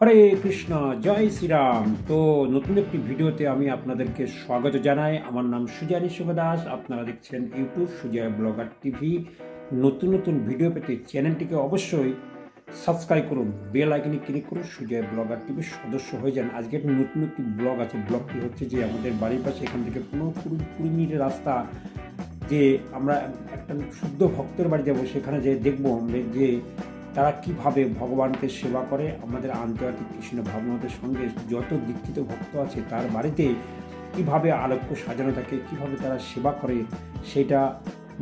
হরে কৃষ্ণ, জয় শ্রীরাম। তো নতুন একটি ভিডিওতে আমি আপনাদেরকে স্বাগত জানাই। আমার নাম সুজয় শুভদাস। আপনারা দেখছেন ইউটিউব সুজয় ব্লগার টিভি। নতুন নতুন ভিডিও পেতে চ্যানেলটিকে অবশ্যই সাবস্ক্রাইব করুন, বেল আইকনে ক্লিক করুন, সুজয় ব্লগার টিভির সদস্য হয়ে যান। আজকে একটা নতুন একটি ব্লগ আছে। ব্লগটি হচ্ছে যে আমাদের বাড়ির পাশে এখান থেকে 15-20 মিনিটের রাস্তা, যে আমরা একটা শুদ্ধ ভক্তের বাড়ি যাবো। সেখানে যে দেখবো আমরা যে তারা কিভাবে ভগবানকে সেবা করে। আমাদের আন্তর্জাতিক কৃষ্ণ ভাবনাদের সঙ্গে যত দীক্ষিত ভক্ত আছে তার বাড়িতে কিভাবে আলোক্য সাজানো থাকে, কিভাবে তারা সেবা করে, সেটা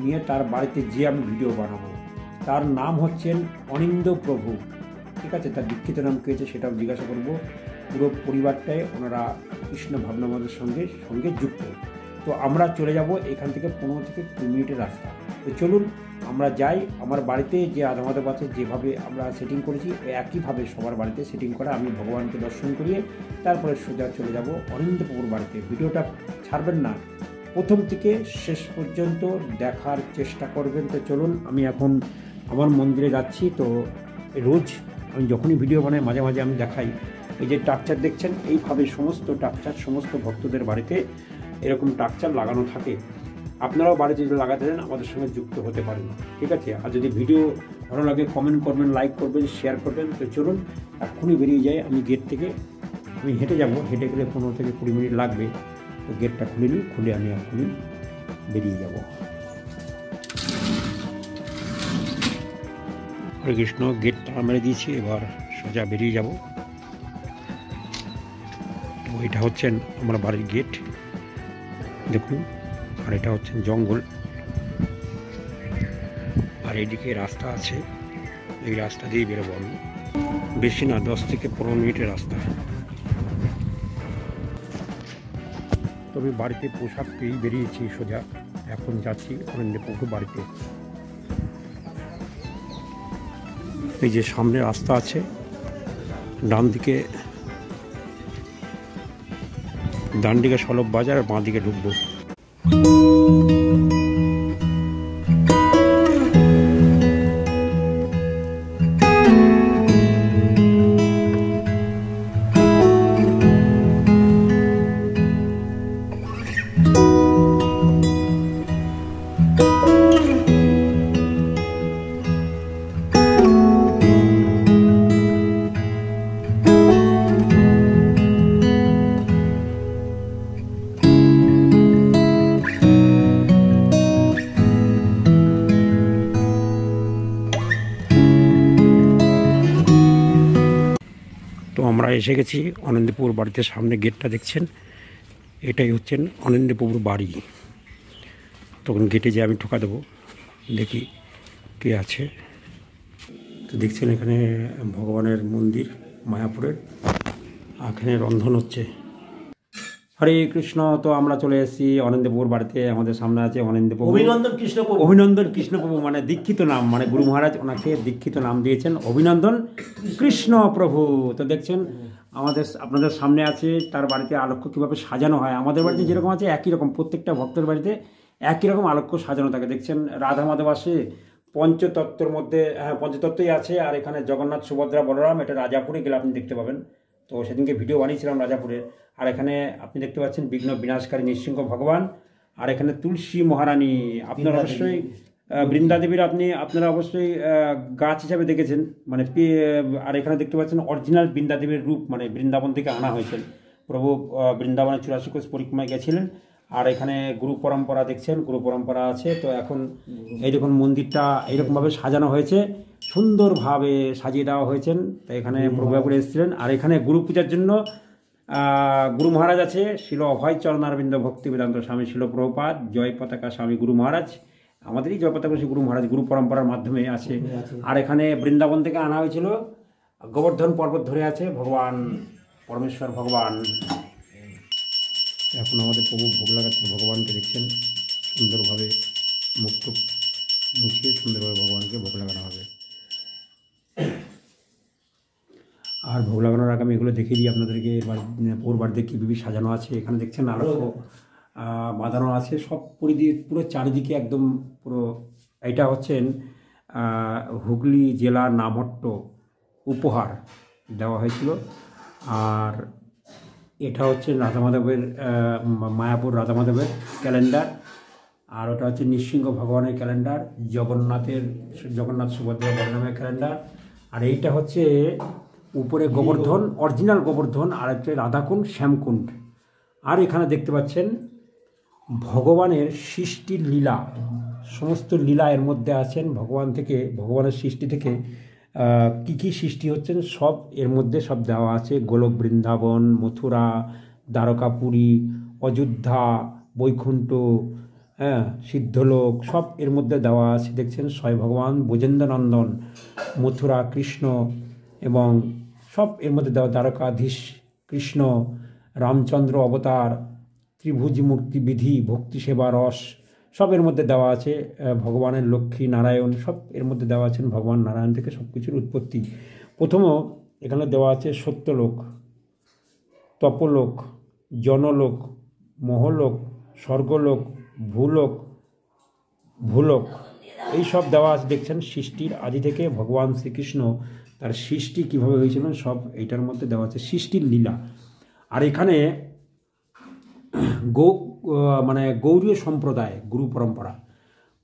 নিয়ে তার বাড়িতে যে আমি ভিডিও বানাবো। তার নাম হচ্ছেন অনিন্দ প্রভু, ঠিক আছে। তার দীক্ষিত নাম কী হয়েছে সেটাও জিজ্ঞাসা করবো। পুরো পরিবারটাই ওনারা কৃষ্ণ ভাবনামদের সঙ্গে যুক্ত। তো আমরা চলে যাব এখান থেকে 15-20 মিনিটের রাস্তা। তো চলুন আমরা যাই। আমার বাড়িতে যে আধামাধব আছে, যেভাবে আমরা সেটিং করেছি একইভাবে সবার বাড়িতে সেটিং করা। আমি ভগবানকে দর্শন করিয়ে তারপরে সোজা চলে যাব অনিন্দপুর বাড়িতে। ভিডিওটা ছাড়বেন না, প্রথম থেকে শেষ পর্যন্ত দেখার চেষ্টা করবেন। তো চলুন, আমি এখন আমার মন্দিরে যাচ্ছি। তো রোজ আমি যখনই ভিডিও বানাই মাঝে মাঝে আমি দেখাই। এই যে টাকচার দেখছেন, এইভাবে সমস্ত টাকচার সমস্ত ভক্তদের বাড়িতে এরকম টাকচার লাগানো থাকে। আপনারাও বাড়িতে যদি লাগাতে চান আমাদের সঙ্গে যুক্ত হতে পারেন, ঠিক আছে। আর যদি ভিডিও ভালো লাগে কমেন্ট করবেন, লাইক করবেন, শেয়ার করবেন। তো চলুন এক্ষুনি বেরিয়ে যাই। আমি গেট থেকে আমি হেঁটে যাব, হেঁটে গেলে 15-20 মিনিট লাগবে। তো গেটটা খুলে নিই, খুলে আমি এক্ষুনি বেরিয়ে যাব। হরে কৃষ্ণ, গেটটা মেরে দিয়েছি, এবার সোজা বেরিয়ে যাব। তো এটা হচ্ছেন আমার বাড়ির গেট, দেখুন। আর এটা হচ্ছে জঙ্গল, আর এইদিকে রাস্তা আছে। এই রাস্তা দিয়ে বেরোবো আমি। বেশি না, 10-15 মিনিটের রাস্তা। তবে বাড়িতে পোশাক পেয়েই বেরিয়েছি সোজা। এখন যাচ্ছি অনিন্দপুর বাড়িতে। এই যে সামনে রাস্তা আছে, ডান দিকে সলভ বাজার, বাঁ দিকে ঢুকবো। তো আমরা এসে গেছি অনিন্দপুর বাড়িতে। সামনে গেটটা দেখছেন, এটাই হচ্ছেন অনিন্দপুর বাড়ি। তখন গেটে যে আমি ঢোকা দেবো, দেখি কে আছে। তো দেখছেন এখানে ভগবানের মন্দির মায়াপুরের, এখানে রন্ধন হচ্ছে। হরে কৃষ্ণ। তো আমরা চলে এসেছি অনিন্দপুর বাড়িতে। আমাদের সামনে আছে অনিন্দপ্রভু, অভিনন্দন কৃষ্ণপ্রভু, মানে দীক্ষিত নাম, মানে গুরু মহারাজ ওনাকে দীক্ষিত নাম দিয়েছেন অভিনন্দন কৃষ্ণ প্রভু। তো দেখছেন আপনাদের সামনে আছে তার বাড়িতে আলোক্য কীভাবে সাজানো হয়। আমাদের বাড়িতে যেরকম আছে একই রকম, প্রত্যেকটা ভক্তের বাড়িতে একই রকম আলোক্য সাজানো থাকে। দেখছেন রাধা মাধব আসে পঞ্চতত্ত্বের মধ্যে, হ্যাঁ পঞ্চতত্ত্বই আছে। আর এখানে জগন্নাথ, সুভদ্রা, বলরাম, এটা রাজাপুরে গেলে আপনি দেখতে পাবেন। তো সেদিনকে ভিডিও বানিয়েছিলাম রাজাপুরের। আর এখানে আপনি দেখতে পাচ্ছেন বিঘ্ন বিনাশকারী নৃসিংহ ভগবান। আর এখানে তুলসী মহারানী। আপনারা অবশ্যই বৃন্দাদেবীর আপনারা অবশ্যই গাছ হিসাবে দেখেছেন, মানে। আর এখানে দেখতে পাচ্ছেন অরিজিনাল বৃন্দাদেবীর রূপ, মানে বৃন্দাবন থেকে আনা হয়েছে। প্রভু বৃন্দাবনে 84 কোষ পরিক্রমায় গেছিলেন। আর এখানে গুরু পরম্পরা দেখছেন, গুরু পরম্পরা আছে। তো এখন এই দেখুন মন্দিরটা এইরকমভাবে সাজানো হয়েছে, সুন্দরভাবে সাজিয়ে দেওয়া হয়েছেন। তো এখানে প্রভু এসেছিলেন। আর এখানে গুরু পূজার জন্য গুরু মহারাজ আছে, শিল অভয় চরণারবিন্দ ভক্তি বেদান্ত স্বামী শিল প্রভুপাদ, জয় পতাকা স্বামী গুরু মহারাজ। আমাদেরই জয় পতাকা গুরু মহারাজ, গুরু পরম্পরার মাধ্যমে আছে। আর এখানে বৃন্দাবন থেকে আনা হয়েছিল, গোবর্ধন পর্বত ধরে আছে ভগবান পরমেশ্বর ভগবান। এখন আমাদের প্রভু ভোগ লাগাচ্ছে ভগবানকে, দেখছেন সুন্দরভাবে মুক্ত মুছিয়ে সুন্দরভাবে ভগবানকে ভোগ লাগানো হবে। আর ভোগ লাগানোর আগে আমি এগুলো দেখিয়ে দিই আপনাদেরকে। ওর বাড়িতে কীভাবে সাজানো আছে। এখানে দেখছেন আলোক বাঁধানো আছে সব পুরো চারিদিকে একদম পুরো। এটা হচ্ছেন হুগলি জেলার নামহট্ট উপহার দেওয়া হয়েছিল। আর এটা হচ্ছে রাধা মাধবের মায়াপুর রাধা মাধবের ক্যালেন্ডার, আর ওটা হচ্ছে নৃসিংহ ভগবানের ক্যালেন্ডার, জগন্নাথ সুভদ্রা বলরামের ক্যালেন্ডার। আর এইটা হচ্ছে উপরে গোবর্ধন, অরিজিনাল গোবর্ধন, আর হচ্ছে রাধাকুণ্ড শ্যামকুণ্ড। আর এখানে দেখতে পাচ্ছেন ভগবানের সৃষ্টির লীলা, সমস্ত লীলা এর মধ্যে আছেন। ভগবানের সৃষ্টি থেকে কী কী সৃষ্টি হচ্ছেন সব এর মধ্যে সব দেওয়া আছে। গোলক বৃন্দাবন, মথুরা, দ্বারকাপুরী, অযোধ্যা, বৈকুণ্ঠ, হ্যাঁ, সিদ্ধলোক, সব এর মধ্যে দেওয়া আছে। দেখছেন স্বয়ং ভগবান ব্রজেন্দ্রনন্দন, মথুরা কৃষ্ণ, এবং সব এর মধ্যে দেওয়া, দ্বারকাধীশ কৃষ্ণ, রামচন্দ্র অবতার, ত্রিভুজ মূর্তি বিধি, ভক্তি সেবা রস, সব এর মধ্যে দেওয়া আছে। ভগবানের লক্ষ্মী নারায়ণ সব এর মধ্যে দেওয়া আছেন। ভগবান নারায়ণ থেকে সব কিছুর উৎপত্তি। প্রথমও এখানে দেওয়া আছে সত্যলোক, তপলোক, জনলোক, মহলোক, স্বর্গলোক, ভূলোক, এই সব দেওয়া আছে। দেখছেন সৃষ্টির আদি থেকে ভগবান শ্রীকৃষ্ণ তার সৃষ্টি কীভাবে হয়েছিলেন সব এইটার মধ্যে দেওয়া আছে, সৃষ্টির লীলা। আর এখানে গৌড়ীয় সম্প্রদায় গুরু পরম্পরা।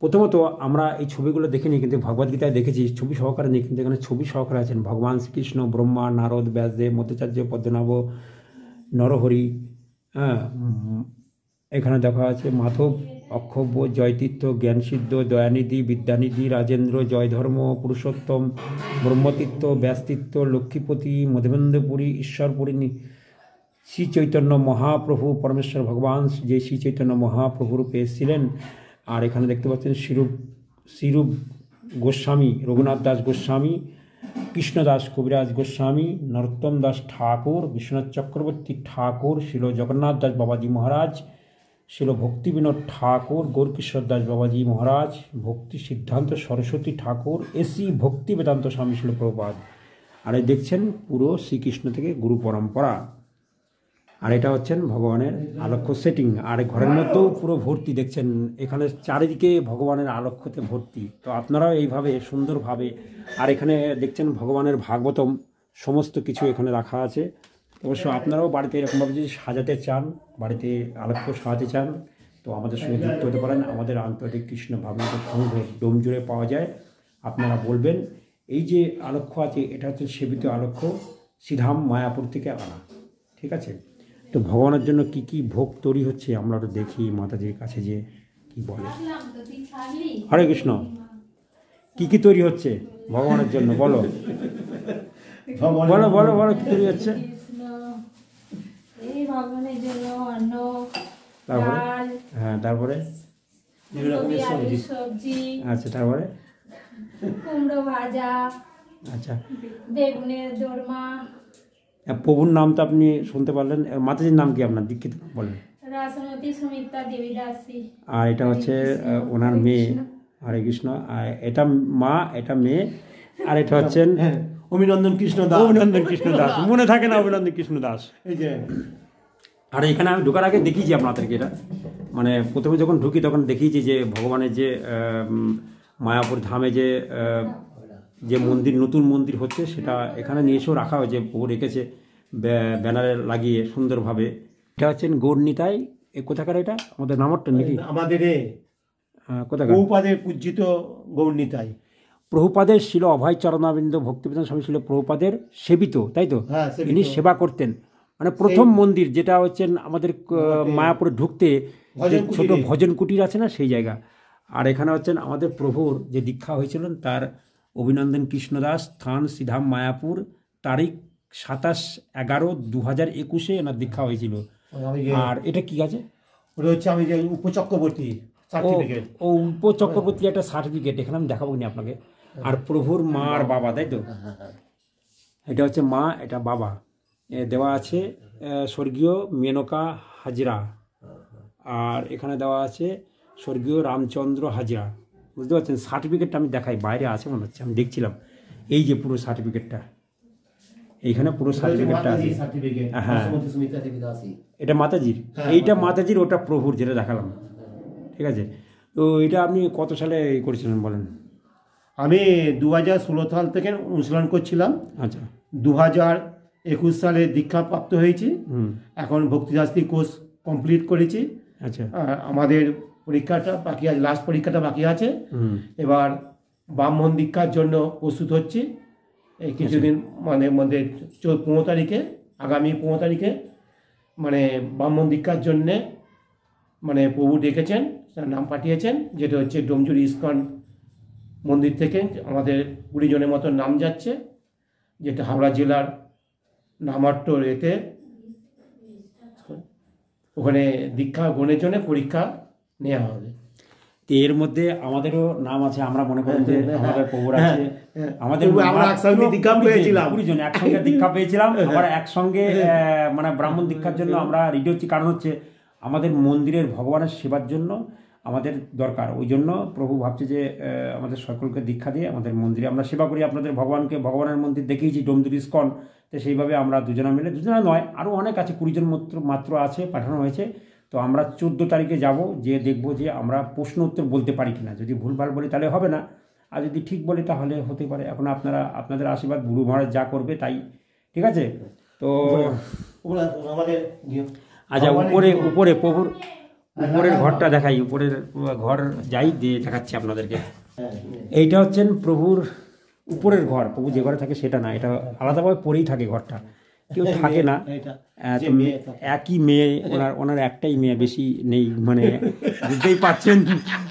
প্রথমত আমরা এই ছবিগুলো দেখিনি, কিন্তু ভগবদ্গীতায় দেখেছি ছবি সহকারে নেই, কিন্তু এখানে ছবি সহকারে আছেন ভগবান শ্রীকৃষ্ণ, ব্রহ্মা, নারদ, ব্যাসদেব, মধ্যাচার্য, পদ্মনাভ, নরহরি। হ্যাঁ, এখানে দেখা আছে মাধব, অক্ষব্য, জয়তীর্থ, জ্ঞানসিদ্ধ, দয়ানিধি, বিদ্যানিধি, রাজেন্দ্র, জয়ধর্ম, পুরুষোত্তম, ব্রহ্মতীর্থ, ব্যাসতীর্থ, লক্ষ্মীপতি, মধবেন্দ্রপুরী, ঈশ্বরপুরী, শ্রী চৈতন্য মহাপ্রভু, পরমেশ্বর ভগবান যে শ্রী চৈতন্য মহাপ্রভু রূপে এসেছিলেন। আর এখানে দেখতে পাচ্ছেন শ্রীরূপ গোস্বামী, রঘুনাথ দাস গোস্বামী, কৃষ্ণদাস কবিরাজ গোস্বামী, নরোত্তম দাস ঠাকুর, বিশ্বনাথ চক্রবর্তী ঠাকুর, শিল জগন্নাথ দাস বাবাজি মহারাজ, শিল ভক্তিবিনোদ ঠাকুর, গৌরকিশোর দাস বাবাজি মহারাজ, ভক্তি সিদ্ধান্ত সরস্বতী ঠাকুর, এসি ভক্তি বেদান্ত স্বামী শিল প্রভুপাদ। আর এই দেখছেন পুরো শ্রীকৃষ্ণ থেকে গুরু পরম্পরা। আর এটা হচ্ছেন ভগবানের আলক্ষ্য সেটিং। আর ঘরের মধ্যেও পুরো ভর্তি, দেখছেন এখানে চারিদিকে ভগবানের আলক্ষ্যতে ভর্তি। তো আপনারাও এইভাবে সুন্দরভাবে, আর এখানে দেখছেন ভগবানের ভাগবতম সমস্ত কিছু এখানে রাখা আছে। অবশ্য আপনারাও বাড়িতে এরকমভাবে যদি সাজাতে চান, বাড়িতে আলক্ষ্য সাজাতে চান, তো আমাদের সঙ্গে যুক্ত হতে পারেন। আমাদের আন্তর্জাতিক কৃষ্ণ ভাবনাথ সংঘ ডোমজুড়ে পাওয়া যায়। আপনারা বলবেন এই যে আলক্ষ্য আছে এটা হচ্ছে সেবিত আলক্ষ্য, শ্রীধাম মায়াপুর থেকে আনা, ঠিক আছে। তো ভগবানের জন্য কি কি ভোগ তৈরি হচ্ছে আমরা তো দেখি মাতাজির কাছে যে কি বলে। হরে কৃষ্ণ, কি কি তৈরি হচ্ছে ভগবানের জন্য বলো, বলো বলো বলো কি তৈরি হচ্ছে। তারপরে হ্যাঁ, তারপরে আচ্ছা, তারপরে কুমড়ো ভাজা, আচ্ছা, বেগুনের দোরমা। প্রভুর নাম তো আপনি শুনতে পারলেন। মাতাজির নাম কি আপনার, দীক্ষিত বলেন? রাসমতি সুমিত্রা দেবী দাসী। আর এটা হচ্ছে ওনার মেয়ে, হরে কৃষ্ণ। আর এটা মা, এটা মেয়ে। আর এটা হচ্ছেন অভিনন্দন কৃষ্ণ দাস। অভিনন্দন কৃষ্ণ দাস, মনে থাকে না অভিনন্দন কৃষ্ণ দাস। এই যে, আর এখানে আমি ঢোকার আগে দেখিয়েছি আপনাদেরকে, এটা মানে প্রথমে যখন ঢুকি তখন দেখিয়েছি যে ভগবানের যে মায়াপুর ধামে যে মন্দির, নতুন মন্দির হচ্ছে, সেটা এখানে নিয়ে এসেও রাখা হয়েছে, প্রভু রেখেছে ব্যানারে লাগিয়ে সুন্দরভাবে। এটা হচ্ছেন গৌরনীতাই। এ কোথাকার এটা, আমাদের নামটা নাকি? আমাদের কোথাকার? প্রভুপাদের পূজিত গৌরনীতাই। প্রভুপাদের ছিল অভয় চরণাবিন্দ ভক্তিবেদান্ত স্বামী ছিল প্রভুপাদের সেবিত, তাই তো? ইনি সেবা করতেন। মানে প্রথম মন্দির যেটা হচ্ছেন আমাদের মায়াপুরে ঢুকতে ছোট ভজন কুটির আছে না, সেই জায়গা। আর এখানে হচ্ছেন আমাদের প্রভুর যে দীক্ষা হয়েছিলেন তার অভিনন্দন কৃষ্ণদাস, স্থান শ্রীধাম মায়াপুর, তারিখ 27/11/2021 এনার দীক্ষা হয়েছিল। আর এটা কি আছে? ওটা হচ্ছে আমি যে উপচক্রবর্তী সার্টিফিকেট। ও উপচক্রবর্তী একটা সার্টিফিকেট, এখানে আমি দেখাবো নি আপনাকে। আর প্রভুর মা আর বাবা, তাই তো? এটা হচ্ছে মা, এটা বাবা। দেওয়া আছে স্বর্গীয় মেনকা হাজরা। আর এখানে দেওয়া আছে স্বর্গীয় রামচন্দ্র হাজরা। বুঝতে পারছেন? সার্টিফিকেটটা আমি দেখাই, বাইরে আছে মনে হচ্ছে, আমি দেখছিলাম। এই যে পুরো সার্টিফিকেটটা, এইখানে পুরো সার্টিফিকেটটা আছে। হ্যাঁ, এটা মাতাজির, এইটা মাতাজির, ওটা প্রভুর, যেটা দেখালাম, ঠিক আছে। তো এটা আপনি কত সালে করেছিলেন বলেন? আমি 2016 সাল থেকে অনুশীলন করছিলাম। আচ্ছা। 2021 সালে দীক্ষাপ্রাপ্ত হয়েছি। এখন ভক্তিশাস্ত্রী কোর্স কমপ্লিট করেছি। আচ্ছা, আমাদের পরীক্ষাটা বাকি আছে, লাস্ট পরীক্ষাটা বাকি আছে। এবার ব্রাহ্মণ দীক্ষার জন্য প্রস্তুত হচ্ছি। এই কিছুদিন মানে মধ্যে 15 তারিখে, আগামী 15 তারিখে মানে ব্রাহ্মণ দীক্ষার জন্যে মানে প্রভু ডেকেছেন, নাম পাঠিয়েছেন, যেটা হচ্ছে ডোমজুড়ি ইস্কন মন্দির থেকে আমাদের 20 জনের মতো নাম যাচ্ছে, যেটা হাওড়া জেলার নামাট্টর এতে ওখানে দীক্ষা গ্রহণের জন্য পরীক্ষা নেওয়া হবে। তো এর মধ্যে আমাদেরও নাম আছে, আমরা মনে করি যে আমাদের প্রভুর আছে, আমাদের আমরা একসঙ্গে দীক্ষা পেয়েছিলাম, 20 জন একসঙ্গে দীক্ষা পেয়েছিলাম, আবার একসঙ্গে মানে ব্রাহ্মণ দীক্ষার জন্য আমরা রেডি হচ্ছি। কারণ হচ্ছে আমাদের মন্দিরের ভগবানের সেবার জন্য আমাদের দরকার, ওই জন্য প্রভু ভাবছে যে আমাদের সকলকে দীক্ষা দিয়ে আমাদের মন্দিরে আমরা সেবা করি। আপনাদের ভগবানের মন্দির দেখিয়েছি ডোমজুড়ি ইস্কন, তো সেইভাবে আমরা দুজনা মিলে, দুজনা নয় আরও অনেক আছে, 20 জন মাত্র আছে, পাঠানো হয়েছে। তো আমরা 14 তারিখে যাব, যে দেখব যে আমরা প্রশ্ন উত্তর বলতে পারি কিনা। যদি ভুলভাল বলি তাহলে হবে না, আর যদি ঠিক বলি তাহলে হতে পারে। এখন আপনাদের আশীর্বাদ, গুরু মহারাজ যা করবে তাই, ঠিক আছে? তো আচ্ছা, উপরে প্রভুর উপরের ঘরটা দেখাই, উপরের ঘর যাই দিয়ে দেখাচ্ছি আপনাদেরকে। এইটা হচ্ছেন প্রভুর উপরের ঘর। প্রভু যে ঘরে থাকে সেটা না, এটা আলাদাভাবে পরেই থাকে ঘরটা, কেউ থাকে না। একই মেয়ে, ওনার একটাই মেয়ে, বেশি নেই। মানে বুঝতেই পারছেন,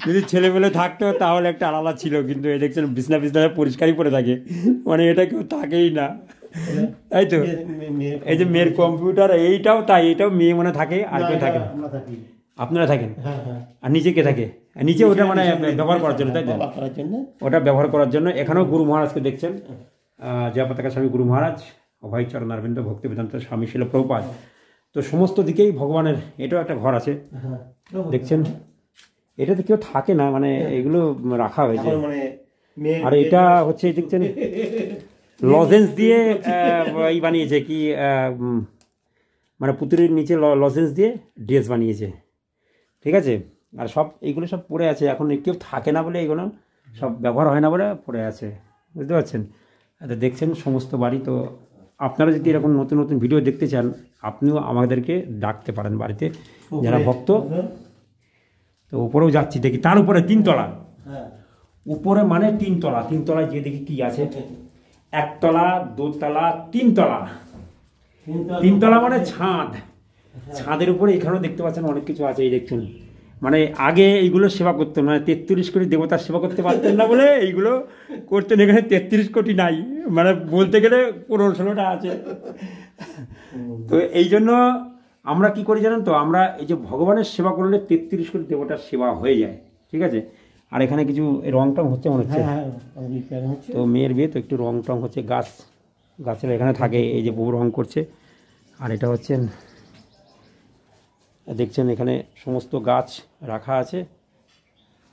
যদি ছেলেমেলে থাকতো তাহলে একটা আলাদা ছিল, কিন্তু এই দেখছেন বিছনা পরিষ্কারই পড়ে থাকে, মানে এটা কেউ থাকেই না, তাই তো? এই যে মেয়ের কম্পিউটার, এইটাও তাই, এটাও মেয়ে মনে থাকে, আর কেউ থাকে না। আপনারা থাকেন, আর নিচে কে থাকে? নিচে ওটা মানে ব্যবহার করার জন্য, তাই তো? ওটা ব্যবহার করার জন্য। এখানেও গুরু মহারাজকে দেখছেন, জয় পতাকা স্বামী গুরু মহারাজ, অভয় চরণ অরবিন্দ, ভক্তি বেদান্ত স্বামী শিল প্রভুপাদ। তো সমস্ত দিকেই ভগবানের এটাও একটা ঘর আছে, দেখছেন? এটাতে কেউ থাকে না, মানে এগুলো রাখা হয়েছে। আর এটা হচ্ছে দেখছেন লজেন্স দিয়ে এই বানিয়েছে, কি মানে পুতুলের নিচে লজেন্স দিয়ে ড্রেস বানিয়েছে, ঠিক আছে? আর সব এইগুলো সব পড়ে আছে, এখন কেউ থাকে না বলে এইগুলো সব ব্যবহার হয় না বলে পড়ে আছে, বুঝতে পারছেন? আচ্ছা, দেখছেন সমস্ত বাড়ি। তো আপনারা যদি এরকম নতুন নতুন ভিডিও দেখতে চান, আপনিও আমাদেরকে ডাকতে পারেন বাড়িতে, যারা ভক্ত। তো উপরেও যাচ্ছি, দেখি তার উপরে 3 তলা, উপরে মানে 3 তলা। 3 তলায় যে দেখি কি আছে, 1 তলা, 2 তলা, 3 তলা। 3 তলা মানে ছাদ, ছাদের উপরে এখানেও দেখতে পাচ্ছেন অনেক কিছু আছে। এই দেখছেন, মানে আগে এইগুলো সেবা করতেন, মানে 33 কোটি দেবতার সেবা করতে পারতেন না বলে এইগুলো করতেন। এখানে 33 কোটি নাই, মানে বলতে গেলে 15-16টা আছে। তো এই জন্য আমরা কি করি জানেন তো, আমরা এই যে ভগবানের সেবা করলে 33 কোটি দেবতার সেবা হয়ে যায়, ঠিক আছে? আর এখানে কিছু রং টং হচ্ছে মনে হচ্ছে, তো মেয়ের বিয়ে তো একটু রং টং হচ্ছে, গাছের এখানে থাকে, এই যে বউ রং করছে। আর এটা হচ্ছেন, দেখছেন এখানে সমস্ত গাছ রাখা আছে।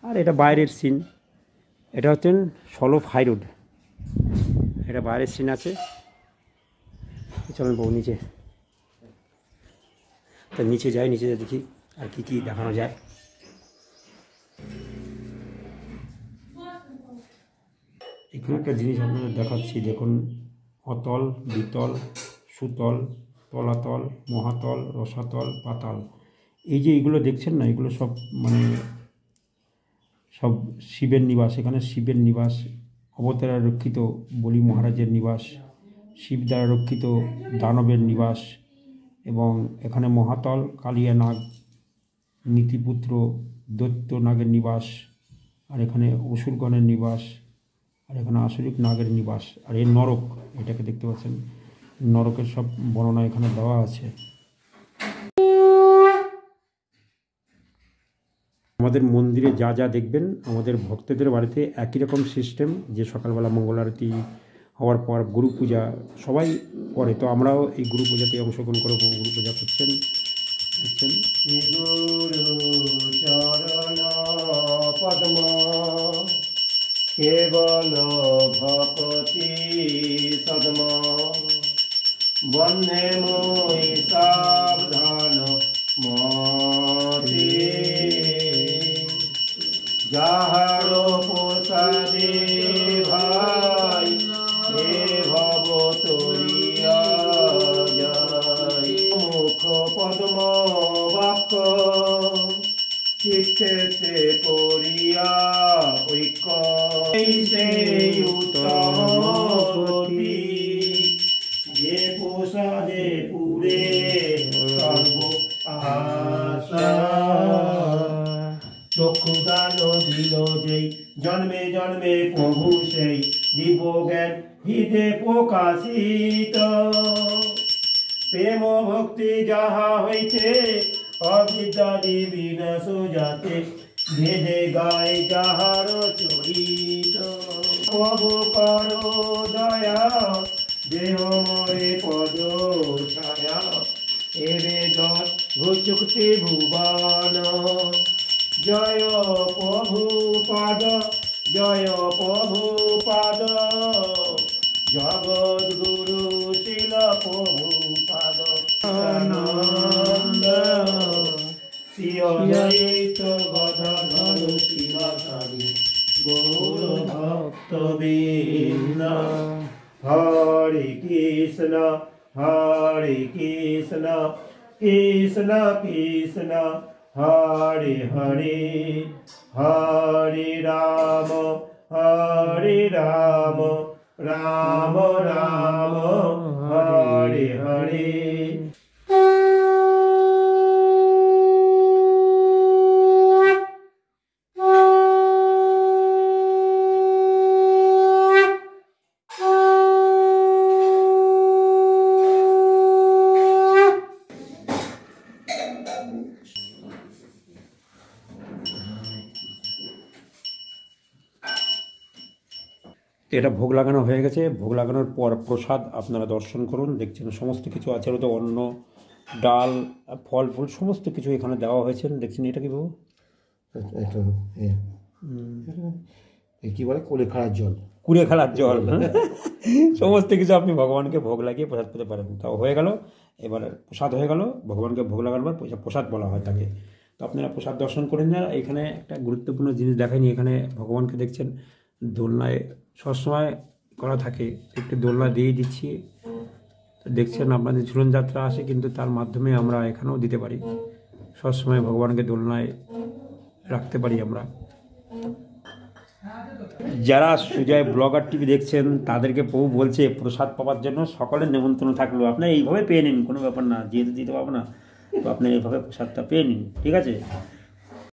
আর এটা বাইরের সিন, এটা হচ্ছেন সলভ হাই রোড, এটা বাইরের সিন আছে। চলেন বউ নিচে, তো নিচে যাই, নিচে দেখি আর কি কি দেখানো যায়। এখানে একটা জিনিস আপনাদের দেখাচ্ছি, দেখুন, অতল, বিতল, সুতল, তলাতল, মহাতল, রসাতল, পাতাল। এই যে এইগুলো দেখছেন না, এগুলো সব মানে সব শিবের নিবাস। এখানে শিবের নিবাস, অবতারা রক্ষিত বলি মহারাজের নিবাস, শিব দ্বারা রক্ষিত দানবের নিবাস, এবং এখানে মহাতল কালিয়া নাগ, নীতিপুত্র দৈত্য নাগের নিবাস, আর এখানে অসুরগণের নিবাস, আর এখানে আসরিক নাগের নিবাস। আর এই নরক, এটাকে দেখতে পাচ্ছেন, নরকের সব বর্ণনা এখানে দেওয়া আছে। আমাদের মন্দিরে যা যা দেখবেন, আমাদের ভক্তদের বাড়িতে একই রকম সিস্টেম, যে সকালবেলা মঙ্গল আরতি হওয়ার পর গুরু পূজা সবাই করে। তো আমরাও এই গুরু পূজাতে অংশগ্রহণ করবো, গুরু পূজা করছেন, দেখছেন। চরণ পদ্ম কেবল ভকতি সদম, বন্ধে মই সাবধান মতি, যাহার প্রসাদে ভাই হে ভব তরি প্রসাদে পুরে সর্ব আশা চক্ষুদান দিল যেই জন্মে জন্মে প্রভু সেই দিব্য জ্ঞান হৃদে প্রকাশিত প্রেম ভক্তি যাহা হইতে অবিদ্যাদি বিনাশ যাতে ভেদে গায় যাহার চরিত প্রভু করো দয়া দেহ মরে পদ ছায়া এবে ঘুচুক্তি ভুবন জয় প্রভু পাদ জয় প্রভু পাদ জগৎ গুরু শিল প্রভু পাদ আনন্দ শিয়ত গদাধর শিবাচারী গৌর ভক্ত বৃন্দ হরে কৃষ্ণ কৃষ্ণ কৃষ্ণ হরে হরে হরে রাম রাম রাম হরে হরে এটা ভোগ লাগানো হয়ে গেছে। ভোগ লাগানোর পর প্রসাদ আপনারা দর্শন করুন। দেখছেন সমস্ত কিছু আছে, ওটা অন্ন, ডাল, ফল ফুল সমস্ত কিছু এখানে দেওয়া হয়েছে। দেখছেন এটা কি বাবু? কি বলে কুলে খাওয়ার জল, কুড়ে খেলার জল সমস্ত কিছু আপনি ভগবানকে ভোগ লাগিয়ে প্রসাদ পেতে পারেন। তাও হয়ে গেল, এবার প্রসাদ হয়ে গেল। ভগবানকে ভোগ লাগানোর পর প্রসাদ বলা হয় তাকে। তো আপনারা প্রসাদ দর্শন করেন না। এখানে একটা গুরুত্বপূর্ণ জিনিস দেখায়নি, এখানে ভগবানকে দেখছেন দোলনায় সবসময় করা থাকে, একটু দোলনা দিয়ে দিচ্ছি। দেখছেন আপনাদের ঝুলন যাত্রা আসে, কিন্তু তার মাধ্যমে আমরা এখানেও দিতে পারি, সবসময় ভগবানকে দোলনায় রাখতে পারি আমরা। যারা সুজয় ব্লগার টিভি দেখছেন তাদেরকে প্রভু বলছে প্রসাদ পাওয়ার জন্য সকলের নেমন্ত্রণ থাকলো। আপনার এইভাবে পেয়ে নিন, কোনো ব্যাপার না, যেহেতু দিতে পারবো না, তো আপনি এইভাবে প্রসাদটা পেয়ে নিন, ঠিক আছে।